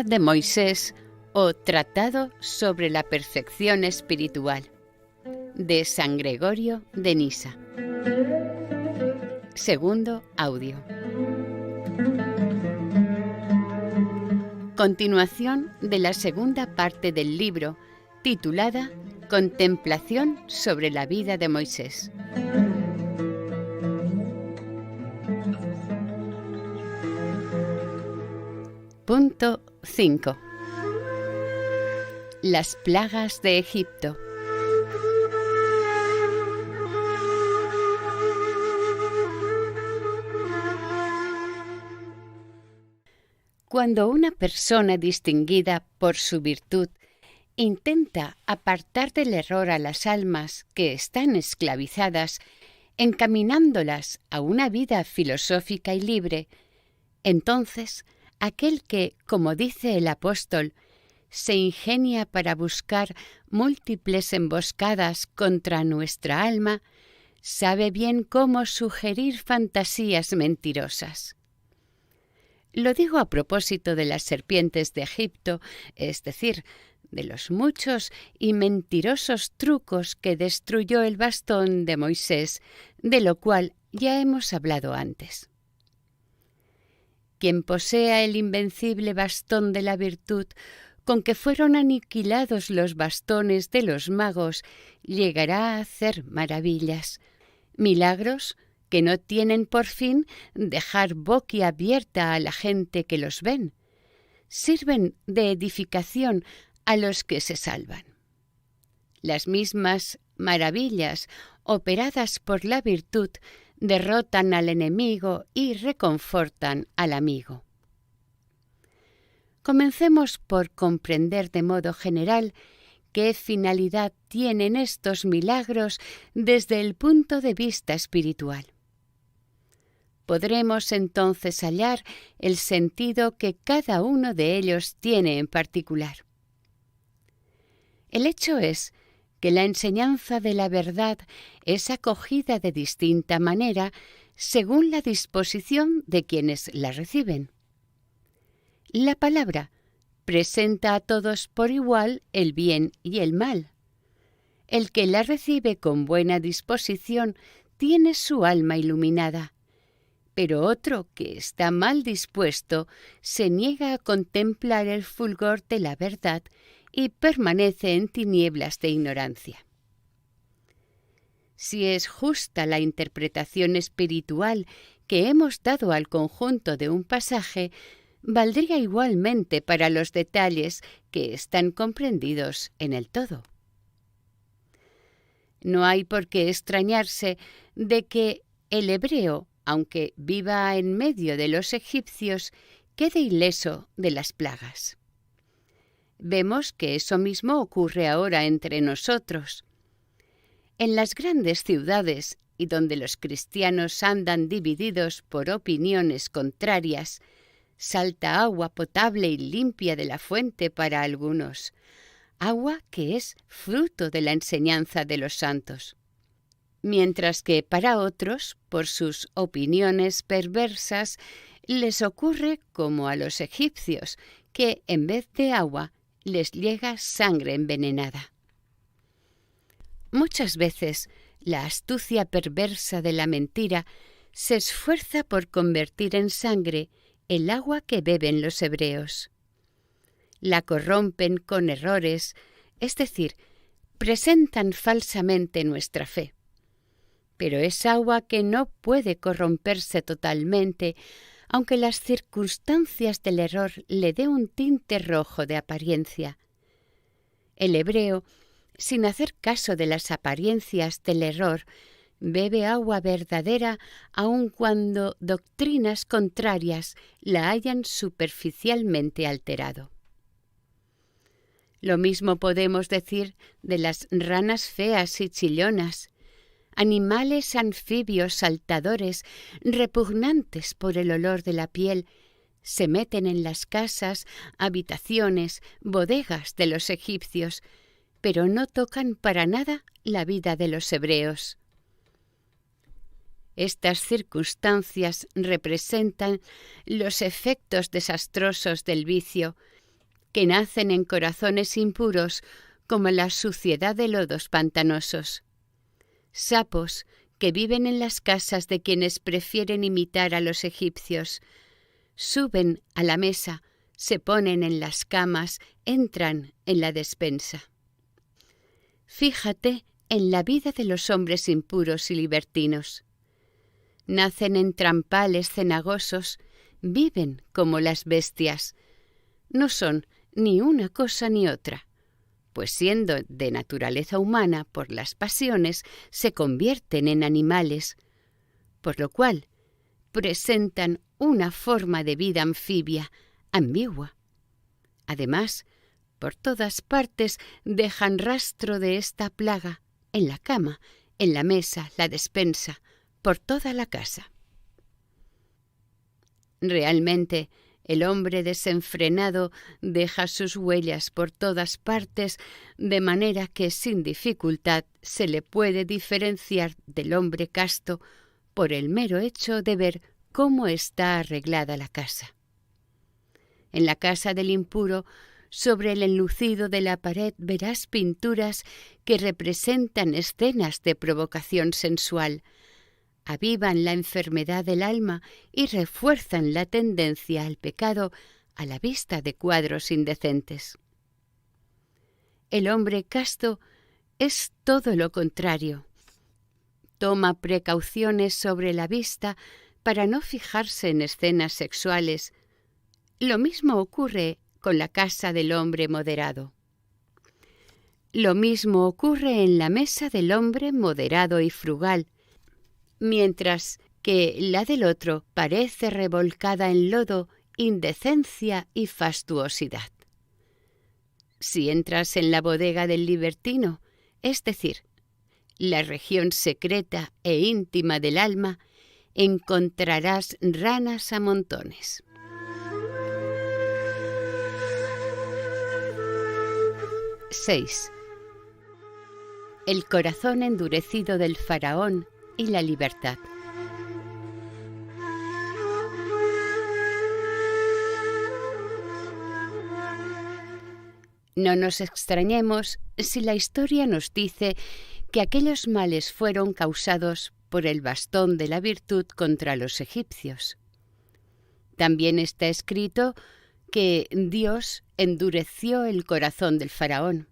vida de Moisés o Tratado sobre la perfección espiritual, de San Gregorio de Nisa. Segundo audio. Continuación de la segunda parte del libro, titulada Contemplación sobre la vida de Moisés. Punto 5. Las plagas de Egipto. Cuando una persona distinguida por su virtud intenta apartar del error a las almas que están esclavizadas, encaminándolas a una vida filosófica y libre, entonces aquel que, como dice el apóstol, se ingenia para buscar múltiples emboscadas contra nuestra alma, sabe bien cómo sugerir fantasías mentirosas. Lo digo a propósito de las serpientes de Egipto, es decir, de los muchos y mentirosos trucos que destruyó el bastón de Moisés, de lo cual ya hemos hablado antes. Quien posea el invencible bastón de la virtud, con que fueron aniquilados los bastones de los magos, llegará a hacer maravillas, milagros que no tienen por fin dejar boquiabierta a la gente que los ven. Sirven de edificación a los que se salvan. Las mismas maravillas operadas por la virtud derrotan al enemigo y reconfortan al amigo. Comencemos por comprender de modo general qué finalidad tienen estos milagros desde el punto de vista espiritual. Podremos entonces hallar el sentido que cada uno de ellos tiene en particular. El hecho es que la enseñanza de la verdad es acogida de distinta manera según la disposición de quienes la reciben. La palabra presenta a todos por igual el bien y el mal. El que la recibe con buena disposición tiene su alma iluminada, pero otro que está mal dispuesto se niega a contemplar el fulgor de la verdad y permanece en tinieblas de ignorancia. Si es justa la interpretación espiritual que hemos dado al conjunto de un pasaje, valdría igualmente para los detalles que están comprendidos en el todo. No hay por qué extrañarse de que el hebreo, aunque viva en medio de los egipcios, quede ileso de las plagas. Vemos que eso mismo ocurre ahora entre nosotros. En las grandes ciudades y donde los cristianos andan divididos por opiniones contrarias, salta agua potable y limpia de la fuente para algunos, agua que es fruto de la enseñanza de los santos, mientras que para otros, por sus opiniones perversas, les ocurre como a los egipcios, que en vez de agua les llega sangre envenenada. Muchas veces la astucia perversa de la mentira se esfuerza por convertir en sangre el agua que beben los hebreos. La corrompen con errores, es decir, presentan falsamente nuestra fe. Pero es agua que no puede corromperse totalmente, aunque las circunstancias del error le dé un tinte rojo de apariencia. El hebreo, sin hacer caso de las apariencias del error, bebe agua verdadera aun cuando doctrinas contrarias la hayan superficialmente alterado. Lo mismo podemos decir de las ranas feas y chillonas, animales anfibios saltadores, repugnantes por el olor de la piel, se meten en las casas, habitaciones, bodegas de los egipcios, pero no tocan para nada la vida de los hebreos. Estas circunstancias representan los efectos desastrosos del vicio que nacen en corazones impuros como la suciedad de lodos pantanosos. Sapos que viven en las casas de quienes prefieren imitar a los egipcios. Suben a la mesa, se ponen en las camas, entran en la despensa. Fíjate en la vida de los hombres impuros y libertinos. Nacen en trampales cenagosos, viven como las bestias. No son ni una cosa ni otra, pues siendo de naturaleza humana por las pasiones, se convierten en animales, por lo cual presentan una forma de vida anfibia, ambigua. Además, por todas partes dejan rastro de esta plaga, en la cama, en la mesa, la despensa, por toda la casa. Realmente, el hombre desenfrenado deja sus huellas por todas partes, de manera que sin dificultad se le puede diferenciar del hombre casto por el mero hecho de ver cómo está arreglada la casa. En la casa del impuro, sobre el enlucido de la pared verás pinturas que representan escenas de provocación sensual, avivan la enfermedad del alma y refuerzan la tendencia al pecado a la vista de cuadros indecentes. El hombre casto es todo lo contrario. Toma precauciones sobre la vista para no fijarse en escenas sexuales. Lo mismo ocurre con la casa del hombre moderado. Lo mismo ocurre en la mesa del hombre moderado y frugal, mientras que la del otro parece revolcada en lodo, indecencia y fastuosidad. Si entras en la bodega del libertino, es decir, la región secreta e íntima del alma, encontrarás ranas a montones. 6. El corazón endurecido del faraón y la libertad. No nos extrañemos si la historia nos dice que aquellos males fueron causados por el bastón de la virtud contra los egipcios. También está escrito que Dios endureció el corazón del faraón.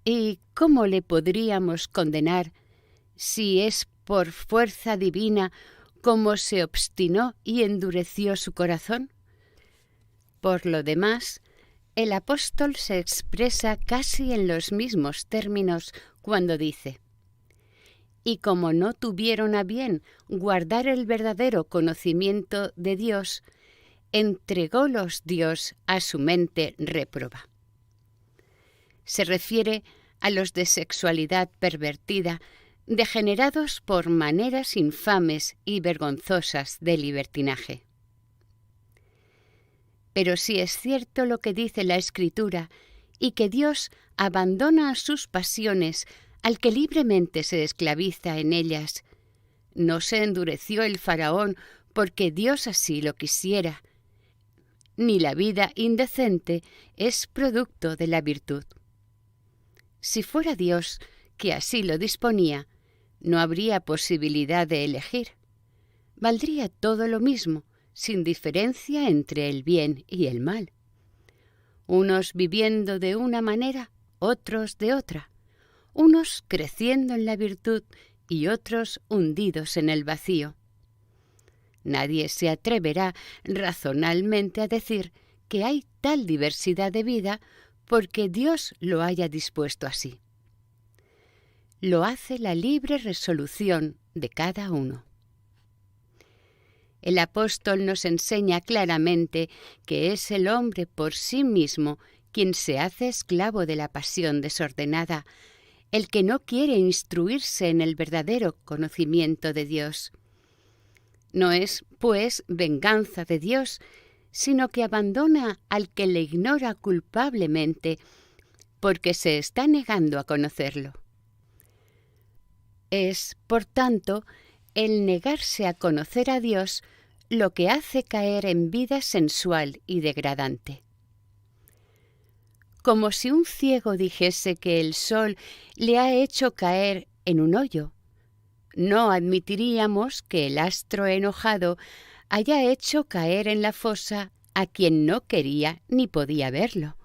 ¿Y cómo le podríamos condenar si es por fuerza divina como se obstinó y endureció su corazón? Por lo demás, el apóstol se expresa casi en los mismos términos cuando dice: «Y como no tuvieron a bien guardar el verdadero conocimiento de Dios, entrególos Dios a su mente réproba». Se refiere a los de sexualidad pervertida, degenerados por maneras infames y vergonzosas de libertinaje. Pero si es cierto lo que dice la Escritura, y que Dios abandona a sus pasiones al que libremente se esclaviza en ellas, no se endureció el faraón porque Dios así lo quisiera, ni la vida indecente es producto de la virtud. Si fuera Dios que así lo disponía, no habría posibilidad de elegir. Valdría todo lo mismo, sin diferencia entre el bien y el mal. Unos viviendo de una manera, otros de otra. Unos creciendo en la virtud y otros hundidos en el vacío. Nadie se atreverá razonalmente a decir que hay tal diversidad de vida porque Dios lo haya dispuesto así. Lo hace la libre resolución de cada uno. El apóstol nos enseña claramente que es el hombre por sí mismo quien se hace esclavo de la pasión desordenada, el que no quiere instruirse en el verdadero conocimiento de Dios. No es, pues, venganza de Dios, sino que abandona al que le ignora culpablemente, porque se está negando a conocerlo. Es, por tanto, el negarse a conocer a Dios lo que hace caer en vida sensual y degradante. como si un ciego dijese que el sol le ha hecho caer en un hoyo. No admitiríamos que el astro enojado haya hecho caer en la fosa a quien no quería ni podía verlo.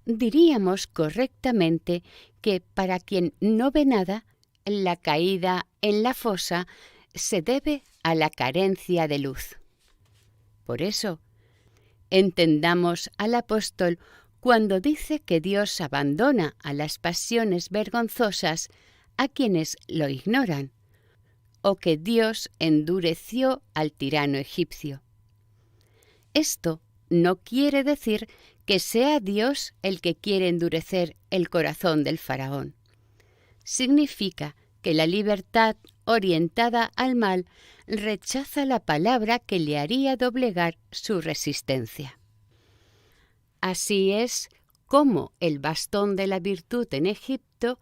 Diríamos correctamente que para quien no ve nada, la caída en la fosa se debe a la carencia de luz. Por eso, entendamos al apóstol cuando dice que Dios abandona a las pasiones vergonzosas a quienes lo ignoran, o que Dios endureció al tirano egipcio. Esto no quiere decir que sea Dios el que quiere endurecer el corazón del faraón. Significa que la libertad orientada al mal rechaza la palabra que le haría doblegar su resistencia. Así es como el bastón de la virtud en Egipto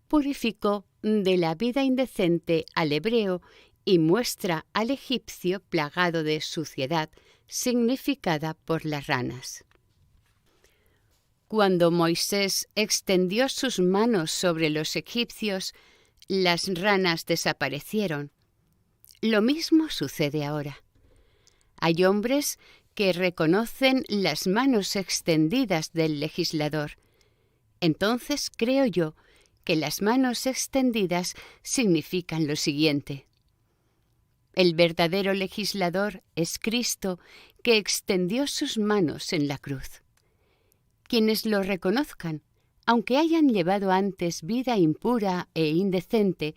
purificó de la vida indecente al hebreo y muestra al egipcio plagado de suciedad, significada por las ranas. Cuando Moisés extendió sus manos sobre los egipcios, las ranas desaparecieron. Lo mismo sucede ahora. Hay hombres que reconocen las manos extendidas del legislador. Entonces creo yo que las manos extendidas significan lo siguiente: el verdadero legislador es Cristo, que extendió sus manos en la cruz. Quienes lo reconozcan, aunque hayan llevado antes vida impura e indecente,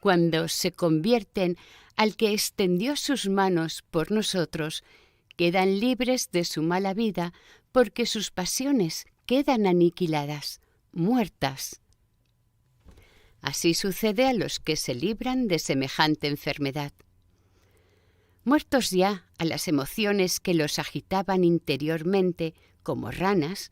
cuando se convierten al que extendió sus manos por nosotros, quedan libres de su mala vida, porque sus pasiones quedan aniquiladas, muertas. Así sucede a los que se libran de semejante enfermedad. Muertos ya a las emociones que los agitaban interiormente como ranas,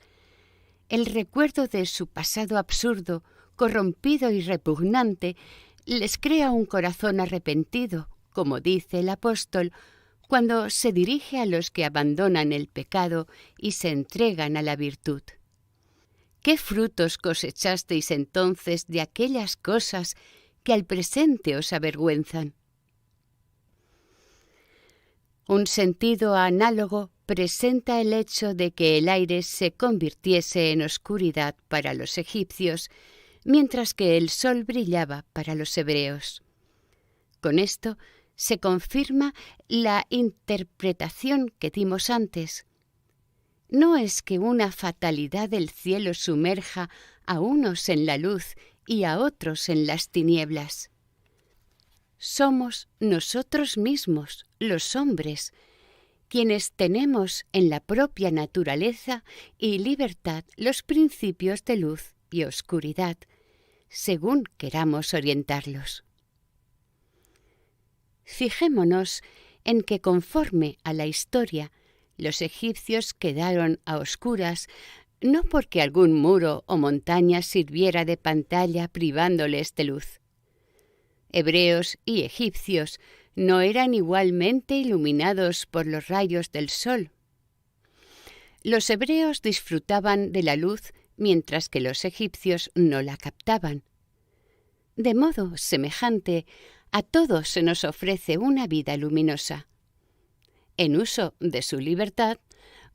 el recuerdo de su pasado absurdo, corrompido y repugnante les crea un corazón arrepentido, como dice el apóstol, cuando se dirige a los que abandonan el pecado y se entregan a la virtud. ¿Qué frutos cosechasteis entonces de aquellas cosas que al presente os avergüenzan? Un sentido análogo presenta el hecho de que el aire se convirtiese en oscuridad para los egipcios, mientras que el sol brillaba para los hebreos. Con esto se confirma la interpretación que dimos antes. No es que una fatalidad del cielo sumerja a unos en la luz y a otros en las tinieblas. Somos nosotros mismos, los hombres, quienes tenemos en la propia naturaleza y libertad los principios de luz y oscuridad, según queramos orientarlos. Fijémonos en que, conforme a la historia, los egipcios quedaron a oscuras, no porque algún muro o montaña sirviera de pantalla privándoles de luz. Hebreos y egipcios no eran igualmente iluminados por los rayos del sol. Los hebreos disfrutaban de la luz mientras que los egipcios no la captaban. De modo semejante, a todos se nos ofrece una vida luminosa. En uso de su libertad,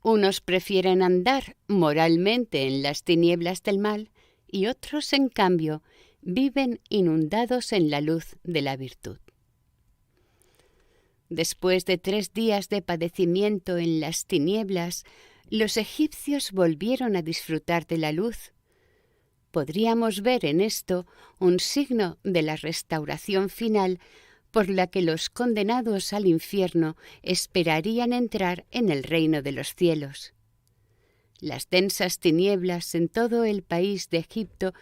unos prefieren andar moralmente en las tinieblas del mal y otros, en cambio, viven inundados en la luz de la virtud. Después de 3 días de padecimiento en las tinieblas, los egipcios volvieron a disfrutar de la luz. Podríamos ver en esto un signo de la restauración final por la que los condenados al infierno esperarían entrar en el reino de los cielos. Las densas tinieblas en todo el país de Egipto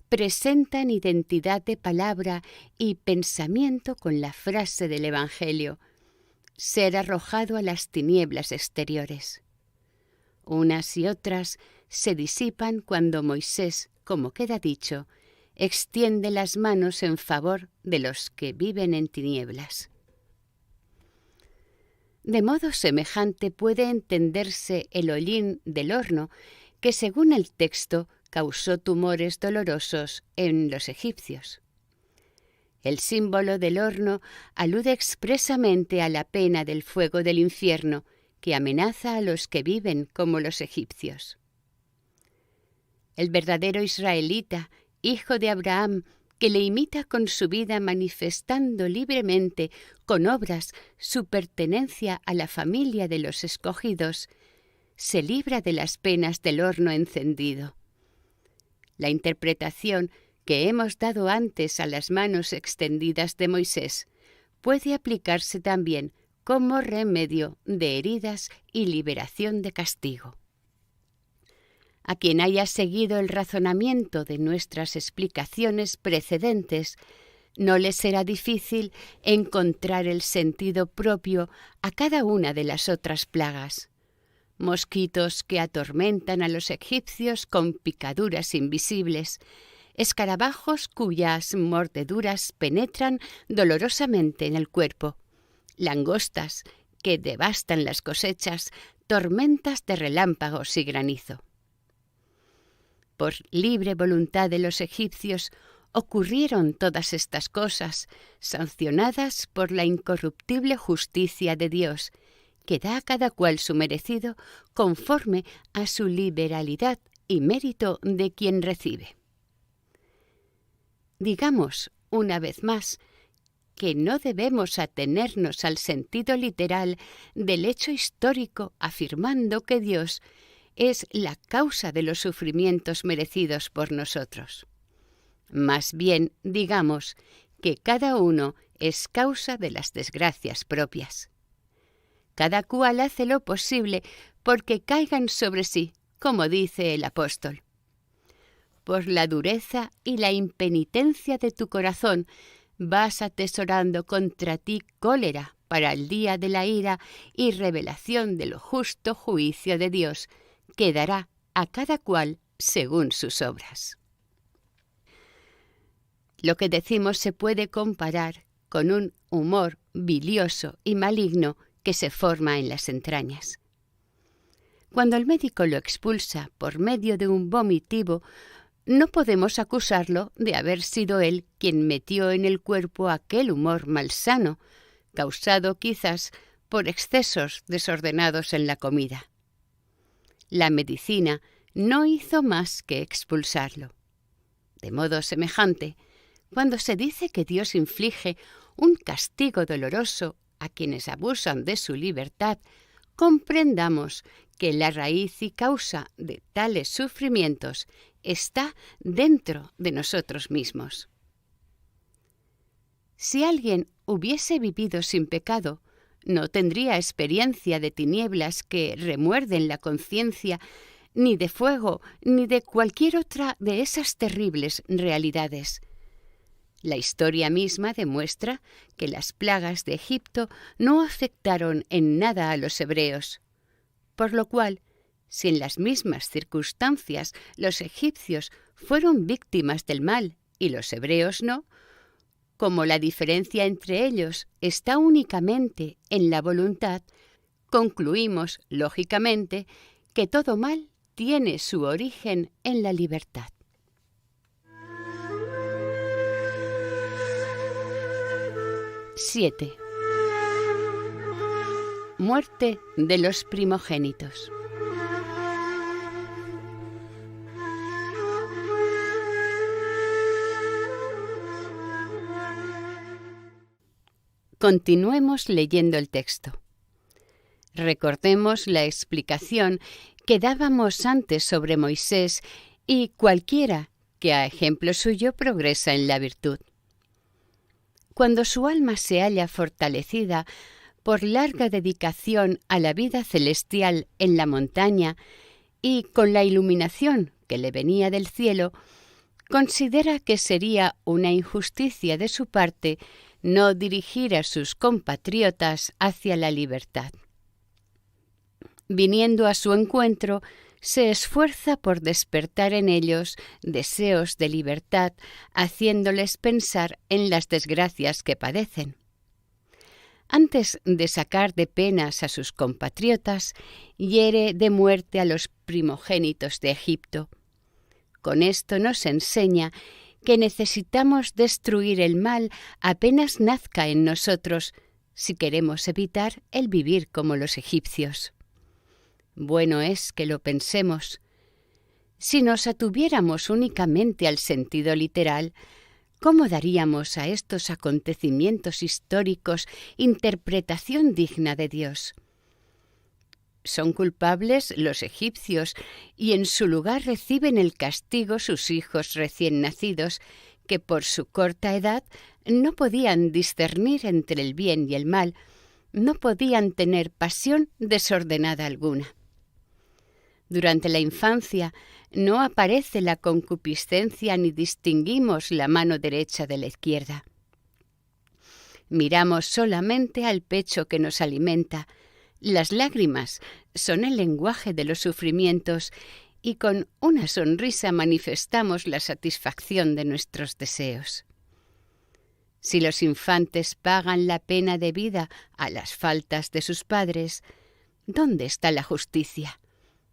presentan identidad de palabra y pensamiento con la frase del Evangelio: ser arrojado a las tinieblas exteriores. Unas y otras se disipan cuando Moisés, como queda dicho, extiende las manos en favor de los que viven en tinieblas. De modo semejante puede entenderse el hollín del horno, que según el texto causó tumores dolorosos en los egipcios. El símbolo del horno alude expresamente a la pena del fuego del infierno que amenaza a los que viven como los egipcios. El verdadero israelita, hijo de Abraham, que le imita con su vida manifestando libremente con obras su pertenencia a la familia de los escogidos, se libra de las penas del horno encendido. La interpretación que hemos dado antes a las manos extendidas de Moisés puede aplicarse también como remedio de heridas y liberación de castigo. A quien haya seguido el razonamiento de nuestras explicaciones precedentes, no le será difícil encontrar el sentido propio a cada una de las otras plagas. Mosquitos que atormentan a los egipcios con picaduras invisibles, escarabajos cuyas mordeduras penetran dolorosamente en el cuerpo, langostas que devastan las cosechas, tormentas de relámpagos y granizo. Por libre voluntad de los egipcios ocurrieron todas estas cosas, sancionadas por la incorruptible justicia de Dios, que da a cada cual su merecido conforme a su liberalidad y mérito de quien recibe. Digamos, una vez más, que no debemos atenernos al sentido literal del hecho histórico afirmando que Dios es la causa de los sufrimientos merecidos por nosotros. Más bien, digamos, que cada uno es causa de las desgracias propias. Cada cual hace lo posible porque caigan sobre sí, como dice el apóstol. Por la dureza y la impenitencia de tu corazón vas atesorando contra ti cólera para el día de la ira y revelación del justo juicio de Dios, que dará a cada cual según sus obras. Lo que decimos se puede comparar con un humor bilioso y maligno que se forma en las entrañas. Cuando el médico lo expulsa por medio de un vomitivo, no podemos acusarlo de haber sido él quien metió en el cuerpo aquel humor malsano, causado quizás por excesos desordenados en la comida. La medicina no hizo más que expulsarlo. De modo semejante, cuando se dice que Dios inflige un castigo doloroso a quienes abusan de su libertad, comprendamos que la raíz y causa de tales sufrimientos está dentro de nosotros mismos. Si alguien hubiese vivido sin pecado, no tendría experiencia de tinieblas que remuerden la conciencia, ni de fuego, ni de cualquier otra de esas terribles realidades. La historia misma demuestra que las plagas de Egipto no afectaron en nada a los hebreos, por lo cual, si en las mismas circunstancias los egipcios fueron víctimas del mal y los hebreos no, como la diferencia entre ellos está únicamente en la voluntad, concluimos, lógicamente, que todo mal tiene su origen en la libertad. (7) Muerte de los primogénitos. Continuemos leyendo el texto. Recordemos la explicación que dábamos antes sobre Moisés y cualquiera que a ejemplo suyo progresa en la virtud. Cuando su alma se halla fortalecida por larga dedicación a la vida celestial en la montaña y con la iluminación que le venía del cielo, considera que sería una injusticia de su parte no dirigir a sus compatriotas hacia la libertad. Viniendo a su encuentro, se esfuerza por despertar en ellos deseos de libertad, haciéndoles pensar en las desgracias que padecen. Antes de sacar de penas a sus compatriotas, hiere de muerte a los primogénitos de Egipto. Con esto nos enseña que necesitamos destruir el mal apenas nazca en nosotros, si queremos evitar el vivir como los egipcios. Bueno es que lo pensemos. Si nos atuviéramos únicamente al sentido literal, ¿cómo daríamos a estos acontecimientos históricos interpretación digna de Dios? Son culpables los egipcios y en su lugar reciben el castigo sus hijos recién nacidos, que por su corta edad no podían discernir entre el bien y el mal, no podían tener pasión desordenada alguna. Durante la infancia no aparece la concupiscencia ni distinguimos la mano derecha de la izquierda. Miramos solamente al pecho que nos alimenta. Las lágrimas son el lenguaje de los sufrimientos y con una sonrisa manifestamos la satisfacción de nuestros deseos. Si los infantes pagan la pena debida a las faltas de sus padres, ¿dónde está la justicia?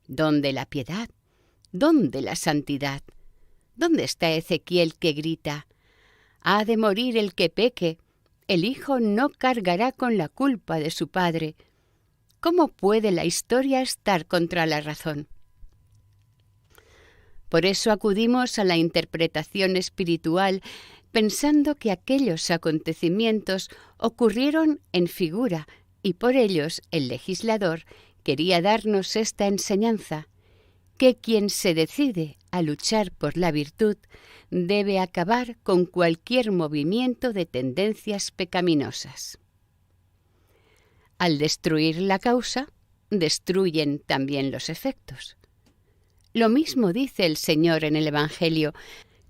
¿Dónde la piedad? ¿Dónde la santidad? ¿Dónde está Ezequiel que grita: «Ha de morir el que peque, el hijo no cargará con la culpa de su padre»? ¿Cómo puede la historia estar contra la razón? Por eso acudimos a la interpretación espiritual, pensando que aquellos acontecimientos ocurrieron en figura y por ellos el legislador quería darnos esta enseñanza, que quien se decide a luchar por la virtud debe acabar con cualquier movimiento de tendencias pecaminosas. Al destruir la causa, destruyen también los efectos. Lo mismo dice el Señor en el Evangelio,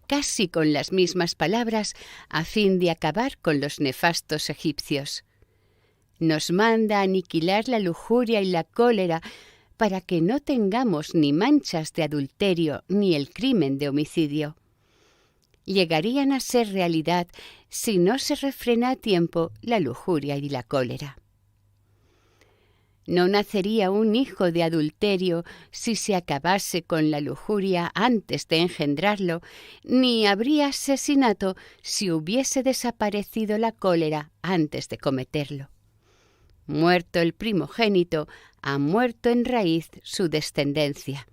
casi con las mismas palabras, a fin de acabar con los nefastos egipcios. Nos manda aniquilar la lujuria y la cólera para que no tengamos ni manchas de adulterio ni el crimen de homicidio. Llegarían a ser realidad si no se refrena a tiempo la lujuria y la cólera. No nacería un hijo de adulterio si se acabase con la lujuria antes de engendrarlo, ni habría asesinato si hubiese desaparecido la cólera antes de cometerlo. Muerto el primogénito, ha muerto en raíz su descendencia.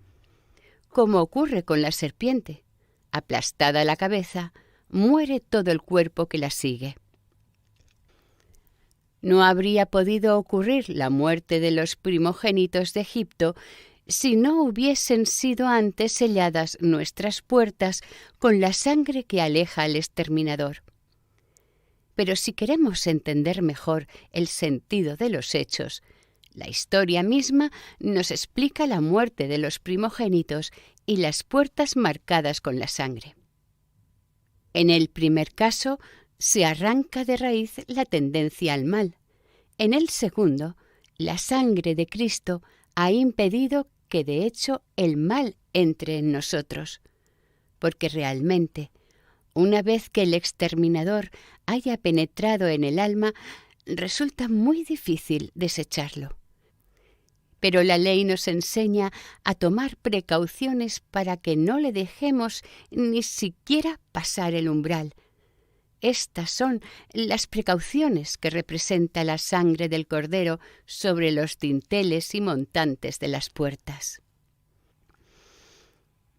Como ocurre con la serpiente, aplastada la cabeza, muere todo el cuerpo que la sigue. No habría podido ocurrir la muerte de los primogénitos de Egipto si no hubiesen sido antes selladas nuestras puertas con la sangre que aleja al exterminador. Pero si queremos entender mejor el sentido de los hechos, la historia misma nos explica la muerte de los primogénitos y las puertas marcadas con la sangre. En el primer caso, se arranca de raíz la tendencia al mal. En el segundo, la sangre de Cristo ha impedido que de hecho el mal entre en nosotros, porque realmente, una vez que el exterminador haya penetrado en el alma, resulta muy difícil desecharlo. Pero la ley nos enseña a tomar precauciones para que no le dejemos ni siquiera pasar el umbral. Estas son las precauciones que representa la sangre del Cordero sobre los dinteles y montantes de las puertas.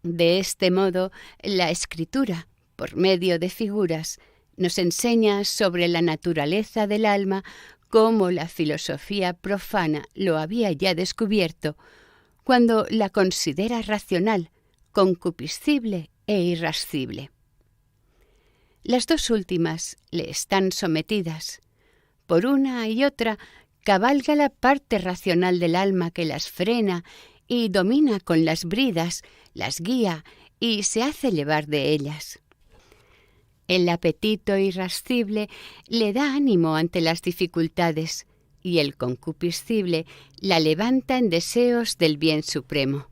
De este modo, la Escritura, por medio de figuras, nos enseña sobre la naturaleza del alma como la filosofía profana lo había ya descubierto, cuando la considera racional, concupiscible e irascible. Las dos últimas le están sometidas. Por una y otra cabalga la parte racional del alma que las frena y domina con las bridas, las guía y se hace llevar de ellas. El apetito irascible le da ánimo ante las dificultades y el concupiscible la levanta en deseos del bien supremo.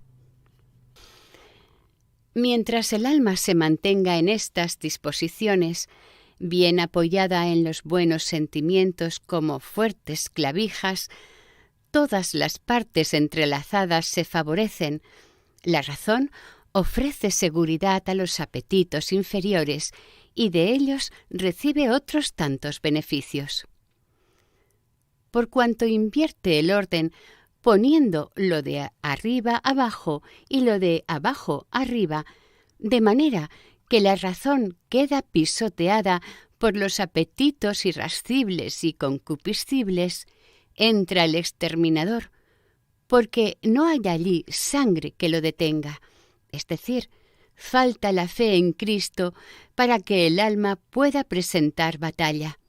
Mientras el alma se mantenga en estas disposiciones, bien apoyada en los buenos sentimientos como fuertes clavijas, todas las partes entrelazadas se favorecen, La razón ofrece seguridad a los apetitos inferiores y de ellos recibe otros tantos beneficios. Por cuanto invierte el orden, poniendo lo de arriba abajo y lo de abajo arriba, de manera que la razón queda pisoteada por los apetitos irascibles y concupiscibles, entra el exterminador, porque no hay allí sangre que lo detenga, es decir, falta la fe en Cristo para que el alma pueda presentar batalla.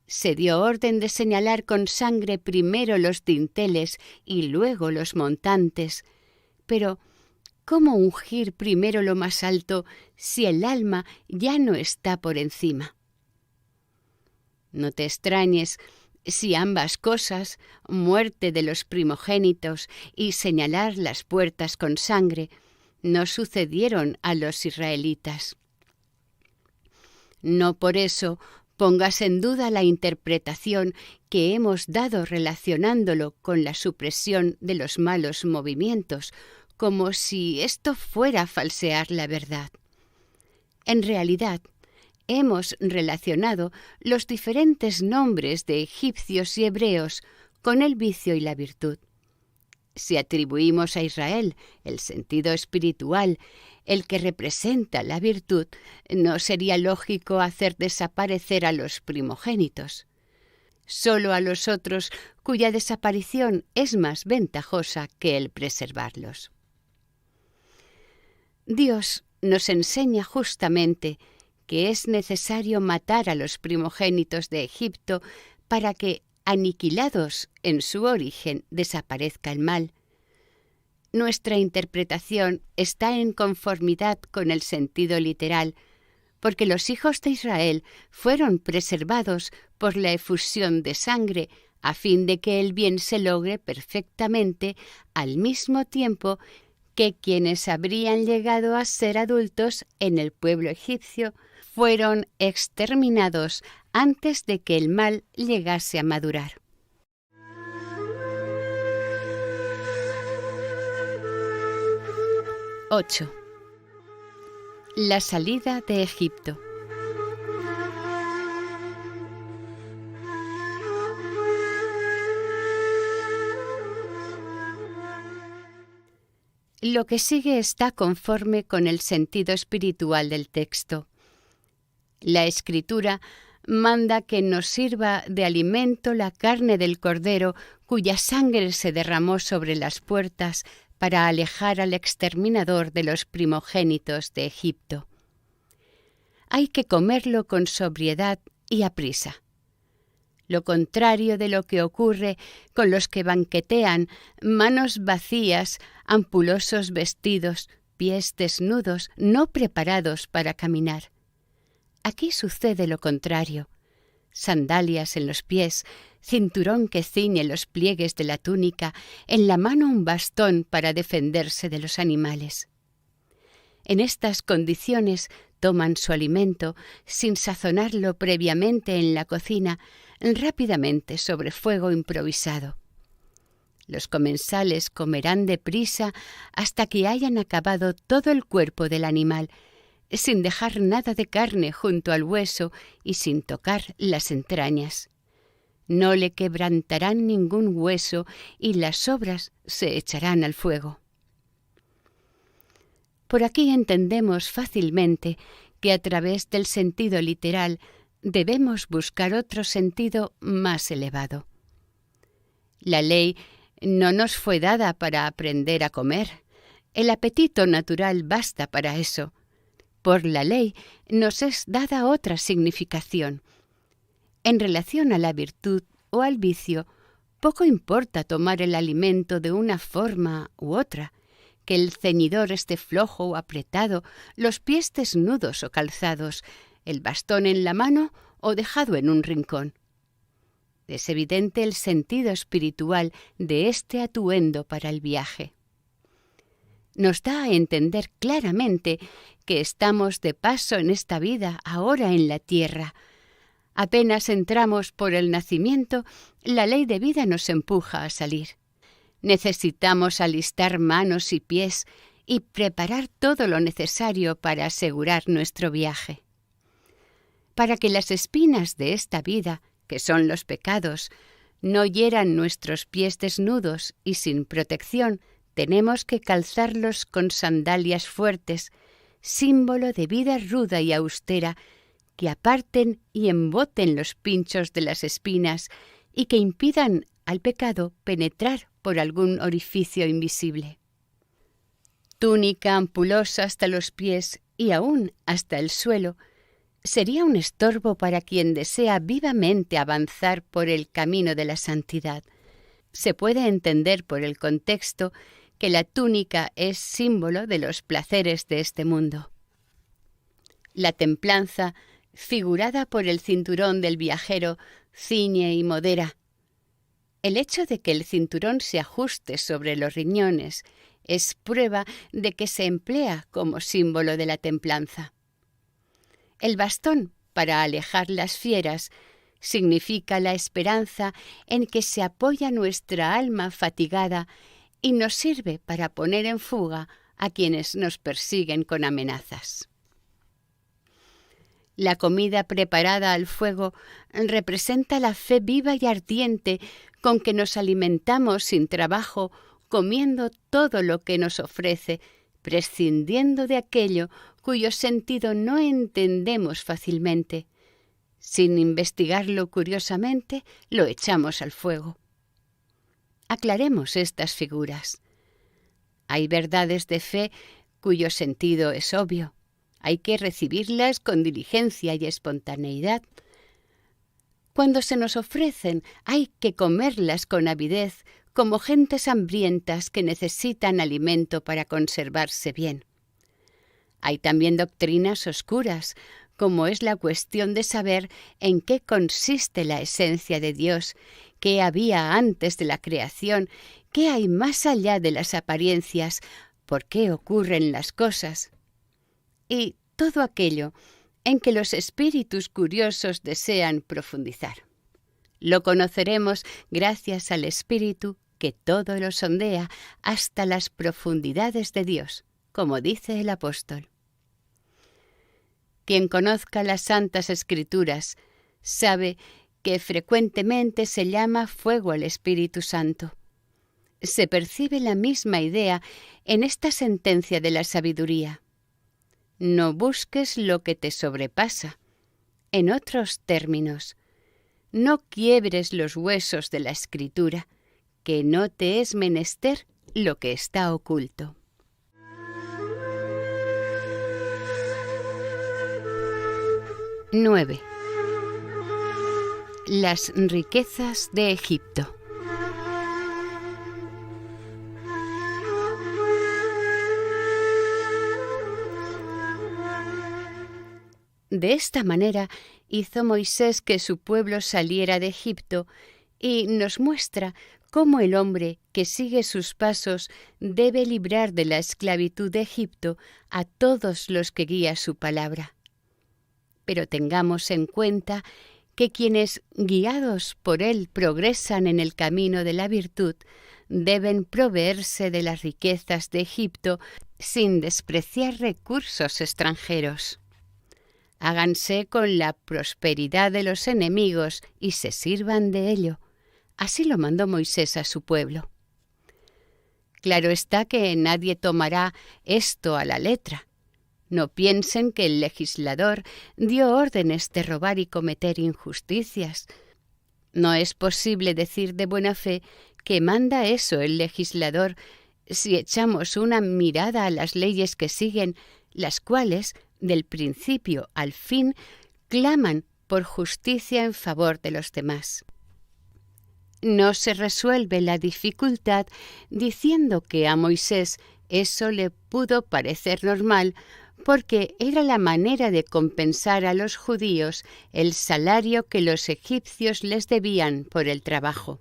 Se dio orden de señalar con sangre primero los dinteles y luego los montantes, pero ¿cómo ungir primero lo más alto si el alma ya no está por encima? No te extrañes si ambas cosas, muerte de los primogénitos y señalar las puertas con sangre, no sucedieron a los israelitas. No por eso pongas en duda la interpretación que hemos dado relacionándolo con la supresión de los malos movimientos, como si esto fuera falsear la verdad. En realidad, hemos relacionado los diferentes nombres de egipcios y hebreos con el vicio y la virtud. Si atribuimos a Israel el sentido espiritual, el que representa la virtud, no sería lógico hacer desaparecer a los primogénitos. Solo a los otros cuya desaparición es más ventajosa que el preservarlos. Dios nos enseña justamente que es necesario matar a los primogénitos de Egipto para que, aniquilados en su origen, desaparezca el mal. Nuestra interpretación está en conformidad con el sentido literal, porque los hijos de Israel fueron preservados por la efusión de sangre, a fin de que el bien se logre perfectamente al mismo tiempo que quienes habrían llegado a ser adultos en el pueblo egipcio fueron exterminados antes de que el mal llegase a madurar. �8. La salida de Egipto. Lo que sigue está conforme con el sentido espiritual del texto. La Escritura manda que nos sirva de alimento la carne del cordero cuya sangre se derramó sobre las puertas para alejar al exterminador de los primogénitos de Egipto. Hay que comerlo con sobriedad y aprisa. Lo contrario de lo que ocurre con los que banquetean, manos vacías, ampulosos vestidos, pies desnudos, no preparados para caminar. Aquí sucede lo contrario. Sandalias en los pies, cinturón que ciñe los pliegues de la túnica, en la mano un bastón para defenderse de los animales. En estas condiciones toman su alimento, sin sazonarlo previamente en la cocina, rápidamente sobre fuego improvisado. Los comensales comerán deprisa hasta que hayan acabado todo el cuerpo del animal, sin dejar nada de carne junto al hueso y sin tocar las entrañas. No le quebrantarán ningún hueso y las sobras se echarán al fuego. Por aquí entendemos fácilmente que a través del sentido literal debemos buscar otro sentido más elevado. La ley no nos fue dada para aprender a comer. El apetito natural basta para eso. Por la ley nos es dada otra significación. En relación a la virtud o al vicio, poco importa tomar el alimento de una forma u otra, que el ceñidor esté flojo o apretado, los pies desnudos o calzados, el bastón en la mano o dejado en un rincón. Es evidente el sentido espiritual de este atuendo para el viaje. Nos da a entender claramente que estamos de paso en esta vida, ahora en la tierra. Apenas entramos por el nacimiento, la ley de vida nos empuja a salir. Necesitamos alistar manos y pies y preparar todo lo necesario para asegurar nuestro viaje. Para que las espinas de esta vida, que son los pecados, no hieran nuestros pies desnudos y sin protección, tenemos que calzarlos con sandalias fuertes, símbolo de vida ruda y austera, que aparten y emboten los pinchos de las espinas y que impidan al pecado penetrar por algún orificio invisible. Túnica ampulosa hasta los pies y aún hasta el suelo sería un estorbo para quien desea vivamente avanzar por el camino de la santidad. Se puede entender por el contexto que la túnica es símbolo de los placeres de este mundo. La templanza, figurada por el cinturón del viajero, ciñe y modera. El hecho de que el cinturón se ajuste sobre los riñones es prueba de que se emplea como símbolo de la templanza. El bastón, para alejar las fieras, significa la esperanza en que se apoya nuestra alma fatigada y nos sirve para poner en fuga a quienes nos persiguen con amenazas. La comida preparada al fuego representa la fe viva y ardiente con que nos alimentamos sin trabajo, comiendo todo lo que nos ofrece, prescindiendo de aquello cuyo sentido no entendemos fácilmente. Sin investigarlo curiosamente, lo echamos al fuego. Aclaremos estas figuras. Hay verdades de fe cuyo sentido es obvio. Hay que recibirlas con diligencia y espontaneidad. Cuando se nos ofrecen, hay que comerlas con avidez, como gentes hambrientas que necesitan alimento para conservarse bien. Hay también doctrinas oscuras, como es la cuestión de saber en qué consiste la esencia de Dios, qué había antes de la creación, qué hay más allá de las apariencias, por qué ocurren las cosas. Y todo aquello en que los espíritus curiosos desean profundizar. Lo conoceremos gracias al Espíritu que todo lo sondea hasta las profundidades de Dios, como dice el apóstol. Quien conozca las Santas Escrituras sabe que frecuentemente se llama fuego al Espíritu Santo. Se percibe la misma idea en esta sentencia de la sabiduría. No busques lo que te sobrepasa. En otros términos, no quiebres los huesos de la Escritura, que no te es menester lo que está oculto. ¡9! Las riquezas de Egipto. De esta manera hizo Moisés que su pueblo saliera de Egipto y nos muestra cómo el hombre que sigue sus pasos debe librar de la esclavitud de Egipto a todos los que guía su palabra. Pero tengamos en cuenta que quienes, guiados por él, progresan en el camino de la virtud, deben proveerse de las riquezas de Egipto sin despreciar recursos extranjeros. Háganse con la prosperidad de los enemigos y se sirvan de ello. Así lo mandó Moisés a su pueblo. Claro está que nadie tomará esto a la letra. No piensen que el legislador dio órdenes de robar y cometer injusticias. No es posible decir de buena fe que manda eso el legislador si echamos una mirada a las leyes que siguen, las cuales, del principio al fin, claman por justicia en favor de los demás. No se resuelve la dificultad diciendo que a Moisés eso le pudo parecer normal, porque era la manera de compensar a los judíos el salario que los egipcios les debían por el trabajo.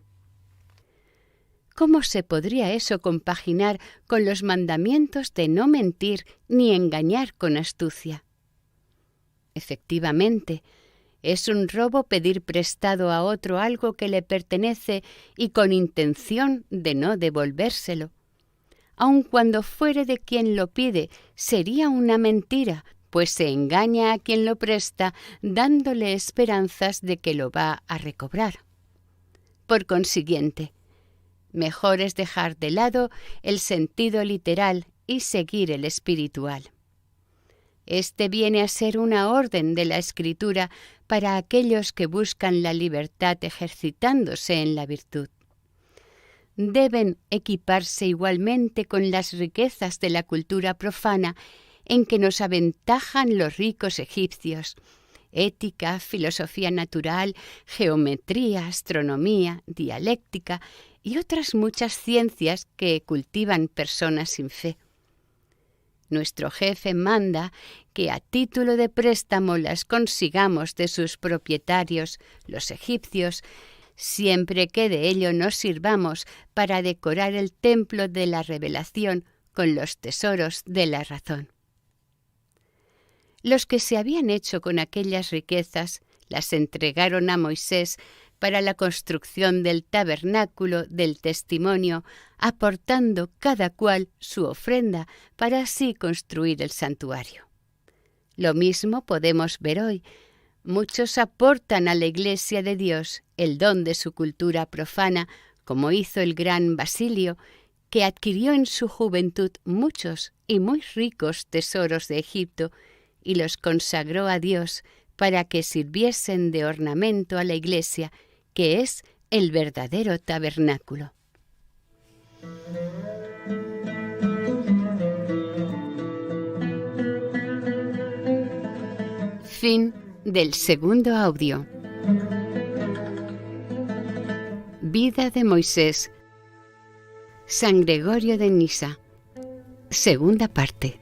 ¿Cómo se podría eso compaginar con los mandamientos de no mentir ni engañar con astucia? Efectivamente, Es un robo pedir prestado a otro algo que le pertenece y con intención de no devolvérselo. Aun cuando fuere de quien lo pide, sería una mentira, pues se engaña a quien lo presta dándole esperanzas de que lo va a recobrar. Por consiguiente, mejor es dejar de lado el sentido literal y seguir el espiritual. Este viene a ser una orden de la Escritura para aquellos que buscan la libertad ejercitándose en la virtud. Deben equiparse igualmente con las riquezas de la cultura profana en que nos aventajan los ricos egipcios: ética, filosofía natural, geometría, astronomía, dialéctica y otras muchas ciencias que cultivan personas sin fe. Nuestro jefe manda que a título de préstamo las consigamos de sus propietarios, los egipcios, siempre que de ello nos sirvamos para decorar el templo de la revelación con los tesoros de la razón. Los que se habían hecho con aquellas riquezas las entregaron a Moisés para la construcción del tabernáculo del testimonio, aportando cada cual su ofrenda para así construir el santuario. Lo mismo podemos ver hoy. Muchos aportan a la Iglesia de Dios el don de su cultura profana, como hizo el gran Basilio, que adquirió en su juventud muchos y muy ricos tesoros de Egipto y los consagró a Dios para que sirviesen de ornamento a la Iglesia, que es el verdadero tabernáculo. Fin del segundo audio. Vida de Moisés. San Gregorio de Nisa. Segunda parte.